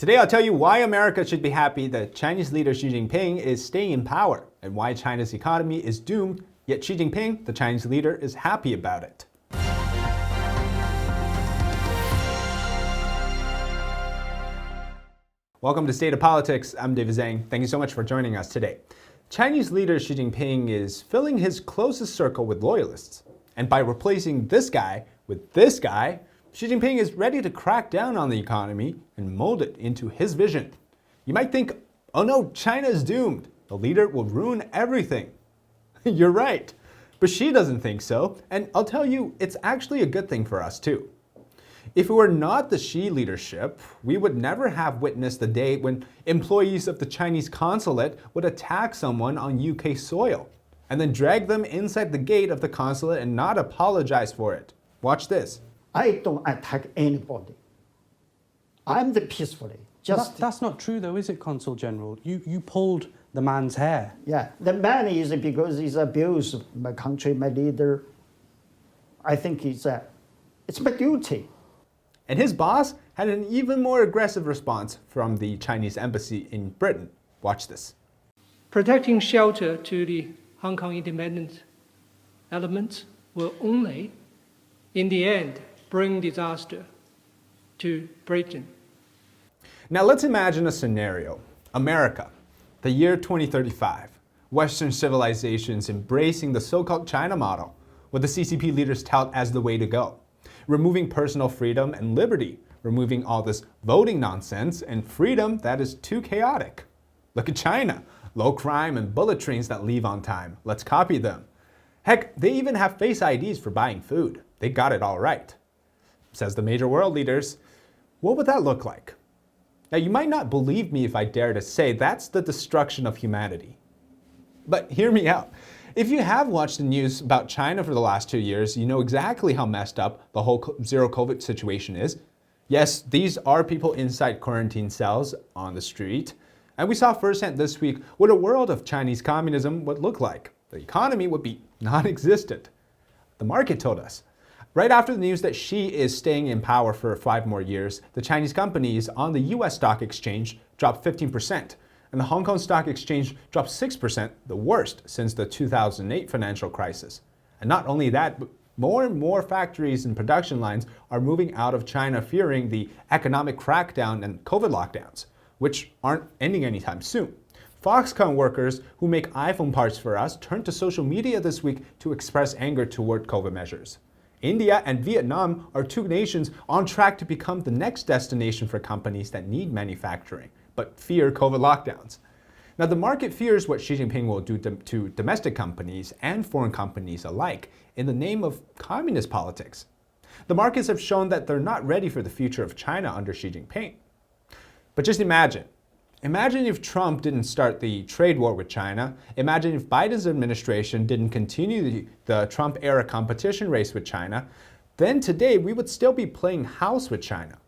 Today I'll tell you why America should be happy that Chinese leader Xi Jinping is staying in power, and why China's economy is doomed, yet Xi Jinping, the Chinese leader, is happy about it. Welcome to State of Politics. I'm David Zhang. Thank you so much for joining us today. Chinese leader Xi Jinping is filling his closest circle with loyalists. And by replacing this guy with this guy, Xi Jinping is ready to crack down on the economy and mold it into his vision. You might think, oh no, China is doomed. The leader will ruin everything. You're right. But Xi doesn't think so, and I'll tell you, it's actually a good thing for us too. If it were not the Xi leadership, we would never have witnessed the day when employees of the Chinese consulate would attack someone on UK soil, and then drag them inside the gate of the consulate and not apologize for it. Watch this. I don't attack anybody. I'm the peacefully. That's not true though, is it, Consul General? You pulled the man's hair. Yeah, the man is because he's abused my country, my leader. I think it's my duty. And his boss had an even more aggressive response from the Chinese embassy in Britain. Watch this. Protecting shelter to the Hong Kong independent elements will only, in the end, bring disaster to Britain. Now let's imagine a scenario. America, the year 2035. Western civilizations embracing the so-called China model, what the CCP leaders tout as the way to go. Removing personal freedom and liberty, removing all this voting nonsense and freedom that is too chaotic. Look at China, low crime and bullet trains that leave on time. Let's copy them. Heck, they even have face IDs for buying food. They got it all right. Says the major world leaders. What would that look like? Now, you might not believe me if I dare to say that's the destruction of humanity. But hear me out. If you have watched the news about China for the last 2 years, you know exactly how messed up the whole zero COVID situation is. Yes, these are people inside quarantine cells on the street. And we saw firsthand this week what a world of Chinese communism would look like. The economy would be non-existent. The market told us. Right after the news that Xi is staying in power for 5 more years, the Chinese companies on the US stock exchange dropped 15%, and the Hong Kong Stock Exchange dropped 6%, the worst since the 2008 financial crisis. And not only that, but more and more factories and production lines are moving out of China, fearing the economic crackdown and COVID lockdowns, which aren't ending anytime soon. Foxconn workers who make iPhone parts for us turned to social media this week to express anger toward COVID measures. India and Vietnam are 2 nations on track to become the next destination for companies that need manufacturing, but fear COVID lockdowns. Now, the market fears what Xi Jinping will do to domestic companies and foreign companies alike in the name of communist politics. The markets have shown that they're not ready for the future of China under Xi Jinping. But just imagine. Imagine if Trump didn't start the trade war with China. Imagine if Biden's administration didn't continue the Trump-era competition race with China. Then today we would still be playing house with China.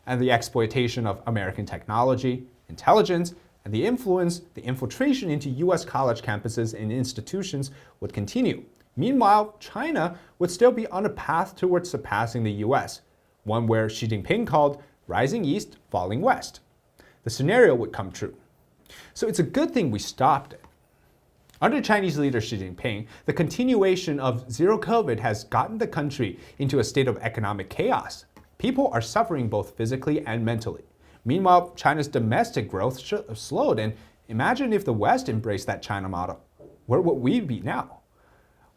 And the exploitation of American technology, intelligence, and the infiltration into US college campuses and institutions would continue. Meanwhile, China would still be on a path towards surpassing the US, one where Xi Jinping called rising east, falling west. The scenario would come true. So it's a good thing we stopped it. Under Chinese leader Xi Jinping, the continuation of zero COVID has gotten the country into a state of economic chaos. People are suffering both physically and mentally. Meanwhile, China's domestic growth slowed, and imagine if the West embraced that China model. Where would we be now?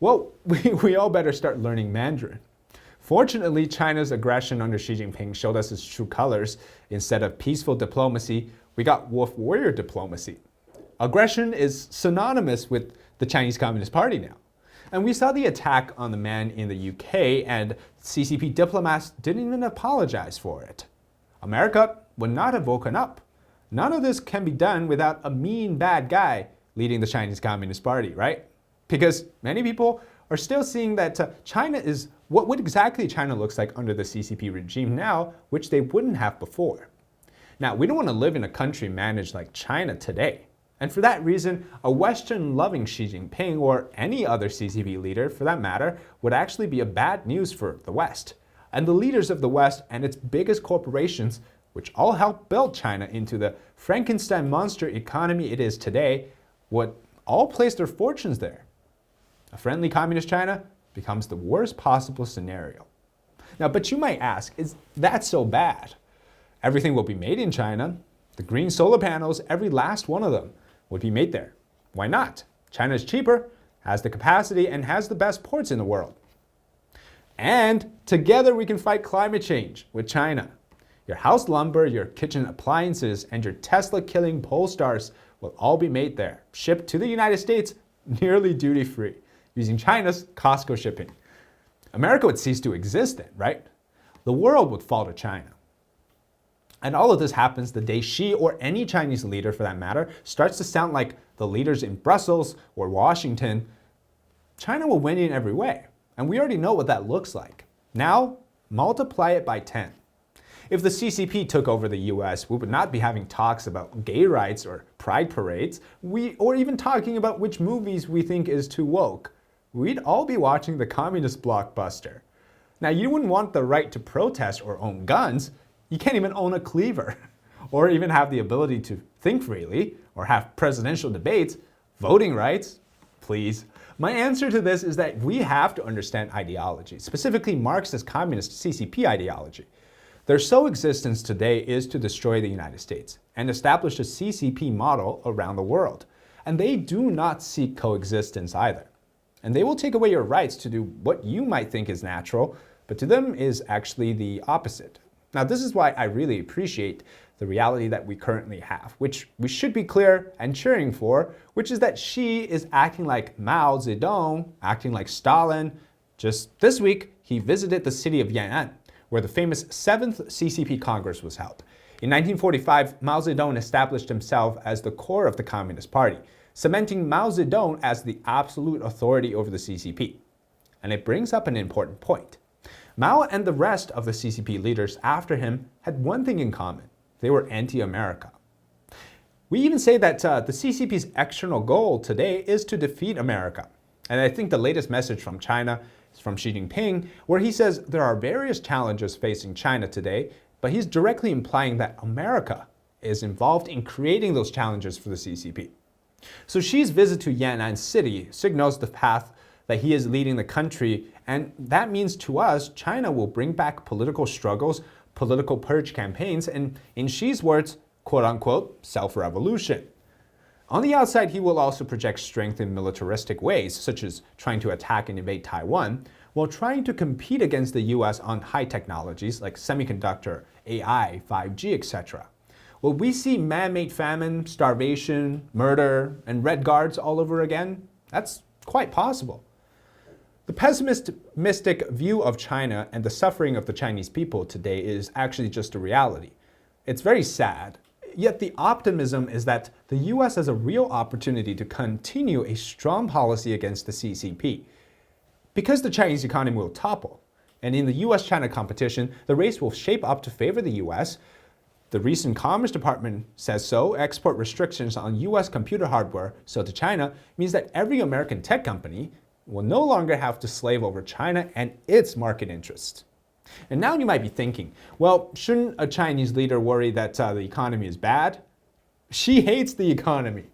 Well, we all better start learning Mandarin. Fortunately, China's aggression under Xi Jinping showed us its true colors. Instead of peaceful diplomacy, we got wolf warrior diplomacy. Aggression is synonymous with the Chinese Communist Party now. And we saw the attack on the man in the UK, and CCP diplomats didn't even apologize for it. America would not have woken up. None of this can be done without a mean bad guy leading the Chinese Communist Party, right? Because many people are still seeing that China is what exactly China looks like under the CCP regime now, which they wouldn't have before. Now, we don't want to live in a country managed like China today. And for that reason, a Western-loving Xi Jinping, or any other CCP leader for that matter, would actually be a bad news for the West. And the leaders of the West and its biggest corporations which all helped build China into the Frankenstein monster economy it is today, would all place their fortunes there. A friendly communist China becomes the worst possible scenario. Now, but you might ask, is that so bad? Everything will be made in China. The green solar panels, every last one of them, would be made there. Why not? China is cheaper, has the capacity, and has the best ports in the world. And together we can fight climate change with China. Your house lumber, your kitchen appliances, and your Tesla-killing Polestars will all be made there, shipped to the United States nearly duty-free, using China's Costco shipping. America would cease to exist then, right? The world would fall to China. And all of this happens the day Xi, or any Chinese leader for that matter, starts to sound like the leaders in Brussels or Washington. China will win in every way. And we already know what that looks like. Now, multiply it by 10. If the CCP took over the US, we would not be having talks about gay rights or pride parades, or even talking about which movies we think is too woke. We'd all be watching the communist blockbuster. Now, you wouldn't want the right to protest or own guns. You can't even own a cleaver, or even have the ability to think freely, or have presidential debates, voting rights. Please. My answer to this is that we have to understand ideology, specifically Marxist communist CCP ideology. Their sole existence today is to destroy the United States and establish a CCP model around the world. And they do not seek coexistence either. And they will take away your rights to do what you might think is natural, but to them is actually the opposite. Now, this is why I really appreciate the reality that we currently have, which we should be clear and cheering for, which is that Xi is acting like Mao Zedong, acting like Stalin. Just this week, he visited the city of Yan'an, where the famous 7th CCP Congress was held. In 1945, Mao Zedong established himself as the core of the Communist Party, cementing Mao Zedong as the absolute authority over the CCP. And it brings up an important point. Mao and the rest of the CCP leaders after him had one thing in common. They were anti-America. We even say that the CCP's external goal today is to defeat America. And I think the latest message from China is from Xi Jinping, where he says there are various challenges facing China today, but he's directly implying that America is involved in creating those challenges for the CCP. So Xi's visit to Yan'an City signals the path that he is leading the country, and that means to us, China will bring back political struggles, political purge campaigns, and in Xi's words, quote-unquote, self-revolution. On the outside, he will also project strength in militaristic ways, such as trying to attack and invade Taiwan, while trying to compete against the US on high technologies like semiconductor, AI, 5G, etc. Will we see man-made famine, starvation, murder, and red guards all over again? That's quite possible. The pessimistic view of China and the suffering of the Chinese people today is actually just a reality. It's very sad. Yet the optimism is that the US has a real opportunity to continue a strong policy against the CCP. Because the Chinese economy will topple, and in the US-China competition, the race will shape up to favor the US. The recent Commerce Department says so. Export restrictions on US computer hardware sold to China means that every American tech company will no longer have to slave over China and its market interests. And now you might be thinking, well, shouldn't a Chinese leader worry that the economy is bad? She hates the economy.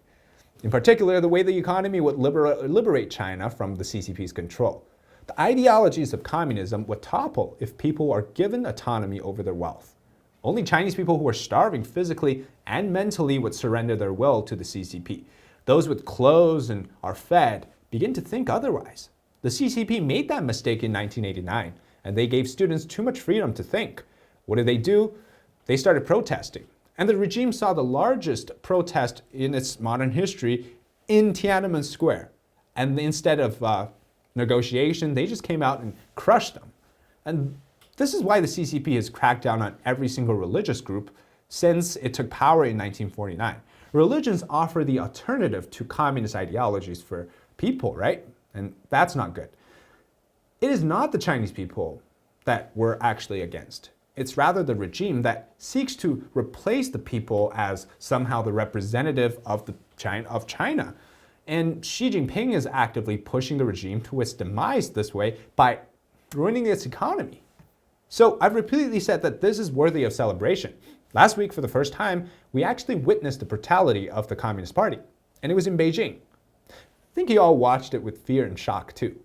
In particular, the way the economy would liberate China from the CCP's control. The ideologies of communism would topple if people are given autonomy over their wealth. Only Chinese people who are starving physically and mentally would surrender their will to the CCP. Those with clothes and are fed begin to think otherwise. The CCP made that mistake in 1989, and they gave students too much freedom to think. What did they do? They started protesting. And the regime saw the largest protest in its modern history in Tiananmen Square. And instead of negotiation, they just came out and crushed them. And this is why the CCP has cracked down on every single religious group since it took power in 1949. Religions offer the alternative to communist ideologies for people, right? And that's not good. It is not the Chinese people that we're actually against. It's rather the regime that seeks to replace the people as somehow the representative of China. And Xi Jinping is actively pushing the regime to its demise this way by ruining its economy. So I've repeatedly said that this is worthy of celebration. Last week, for the first time, we actually witnessed the brutality of the Communist Party, and it was in Beijing. I think you all watched it with fear and shock too.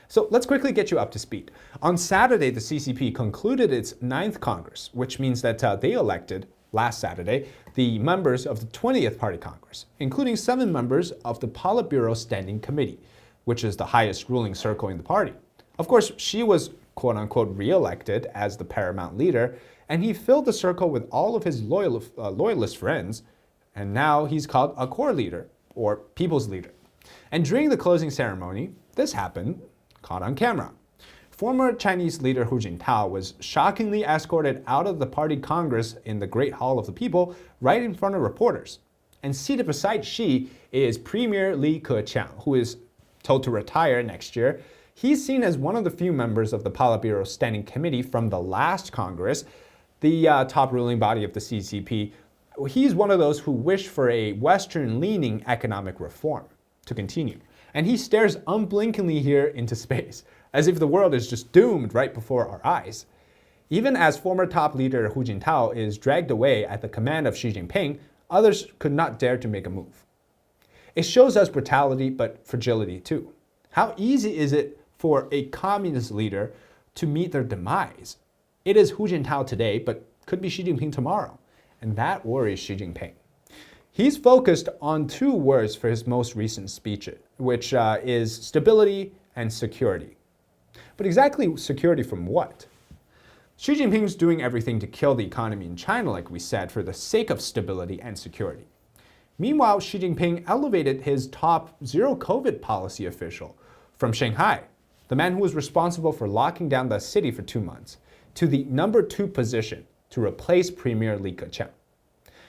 So let's quickly get you up to speed. On Saturday, the CCP concluded its 9th Congress, which means that they elected, last Saturday, the members of the 20th Party Congress, including 7 members of the Politburo Standing Committee, which is the highest ruling circle in the party. Of course, Xi was quote-unquote re-elected as the paramount leader, and he filled the circle with all of his loyalist friends, and now he's called a core leader, or people's leader. And during the closing ceremony, this happened, caught on camera. Former Chinese leader Hu Jintao was shockingly escorted out of the party congress in the Great Hall of the People right in front of reporters. And seated beside Xi is Premier Li Keqiang, who is told to retire next year. He's seen as one of the few members of the Politburo Standing Committee from the last Congress, the top ruling body of the CCP. He's one of those who wish for a Western-leaning economic reform to continue. And he stares unblinkingly here into space, as if the world is just doomed right before our eyes. Even as former top leader Hu Jintao is dragged away at the command of Xi Jinping, others could not dare to make a move. It shows us brutality, but fragility too. How easy is it for a communist leader to meet their demise? It is Hu Jintao today, but could be Xi Jinping tomorrow. And that worries Xi Jinping. He's focused on 2 words for his most recent speech, which is stability and security. But exactly security from what? Xi Jinping's doing everything to kill the economy in China, like we said, for the sake of stability and security. Meanwhile, Xi Jinping elevated his top zero-COVID policy official from Shanghai, the man who was responsible for locking down the city for 2 months, to the number 2 position to replace Premier Li Keqiang.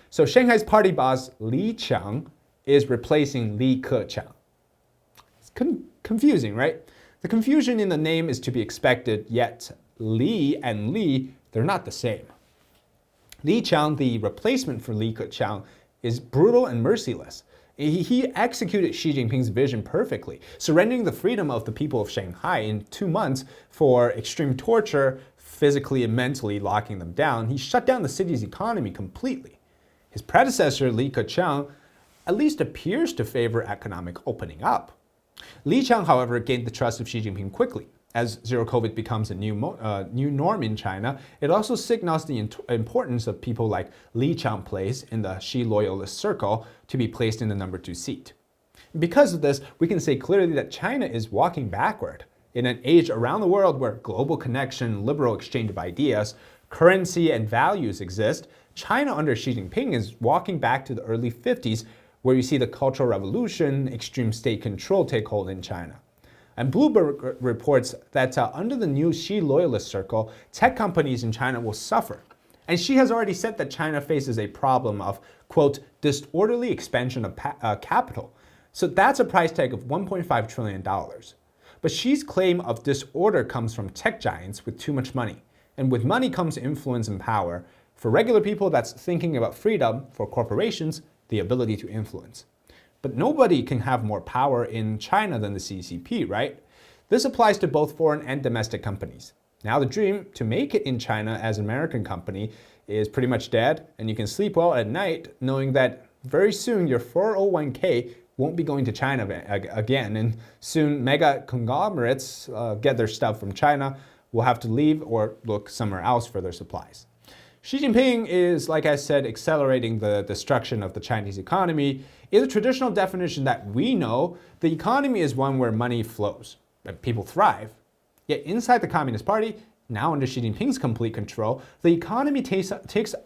So Shanghai's party boss Li Qiang is replacing Li Keqiang. It's confusing, right? The confusion in the name is to be expected, yet Li and Li, they're not the same. Li Qiang, the replacement for Li Keqiang, is brutal and merciless. He executed Xi Jinping's vision perfectly, surrendering the freedom of the people of Shanghai in 2 months for extreme torture, physically and mentally locking them down. He shut down the city's economy completely. His predecessor, Li Keqiang, at least appears to favor economic opening up. Li Qiang, however, gained the trust of Xi Jinping quickly. As zero-COVID becomes a new norm in China, it also signals the importance of people like Li Qiang plays in the Xi loyalist circle to be placed in the number 2 seat. Because of this, we can say clearly that China is walking backward. In an age around the world where global connection, liberal exchange of ideas, currency, and values exist, China under Xi Jinping is walking back to the early 50s, where you see the Cultural Revolution, extreme state control take hold in China. And Bloomberg reports that under the new Xi loyalist circle, tech companies in China will suffer. And Xi has already said that China faces a problem of, quote, disorderly expansion of capital. So that's a price tag of $1.5 trillion. But Xi's claim of disorder comes from tech giants with too much money. And with money comes influence and power. For regular people, that's thinking about freedom. For corporations, the ability to influence. But nobody can have more power in China than the CCP, right? This applies to both foreign and domestic companies. Now the dream to make it in China as an American company is pretty much dead, and you can sleep well at night knowing that very soon your 401k won't be going to China again, and soon mega conglomerates get their stuff from China, will have to leave or look somewhere else for their supplies. Xi Jinping is, like I said, accelerating the destruction of the Chinese economy. In the traditional definition that we know, the economy is one where money flows, that people thrive. Yet inside the Communist Party, now under Xi Jinping's complete control, the economy takes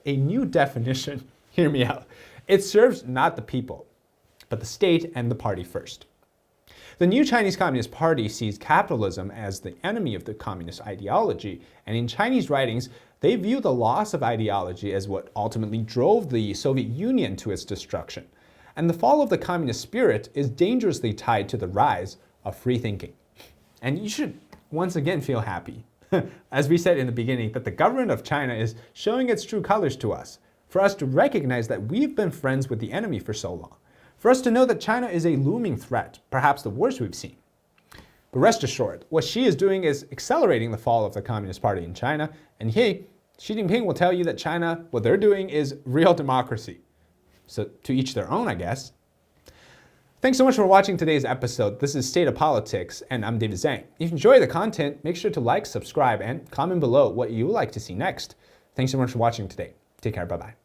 a new definition. Hear me out. It serves not the people, but the state and the party first. The new Chinese Communist Party sees capitalism as the enemy of the communist ideology, and in Chinese writings, they view the loss of ideology as what ultimately drove the Soviet Union to its destruction. And the fall of the communist spirit is dangerously tied to the rise of free thinking. And you should once again feel happy, as we said in the beginning, that the government of China is showing its true colors to us, for us to recognize that we've been friends with the enemy for so long, for us to know that China is a looming threat, perhaps the worst we've seen. But rest assured, what Xi is doing is accelerating the fall of the Communist Party in China, and hey, Xi Jinping will tell you that China, what they're doing is real democracy. So to each their own, I guess. Thanks so much for watching today's episode. This is State of Politics, and I'm David Zhang. If you enjoy the content, make sure to like, subscribe, and comment below what you would like to see next. Thanks so much for watching today. Take care. Bye-bye.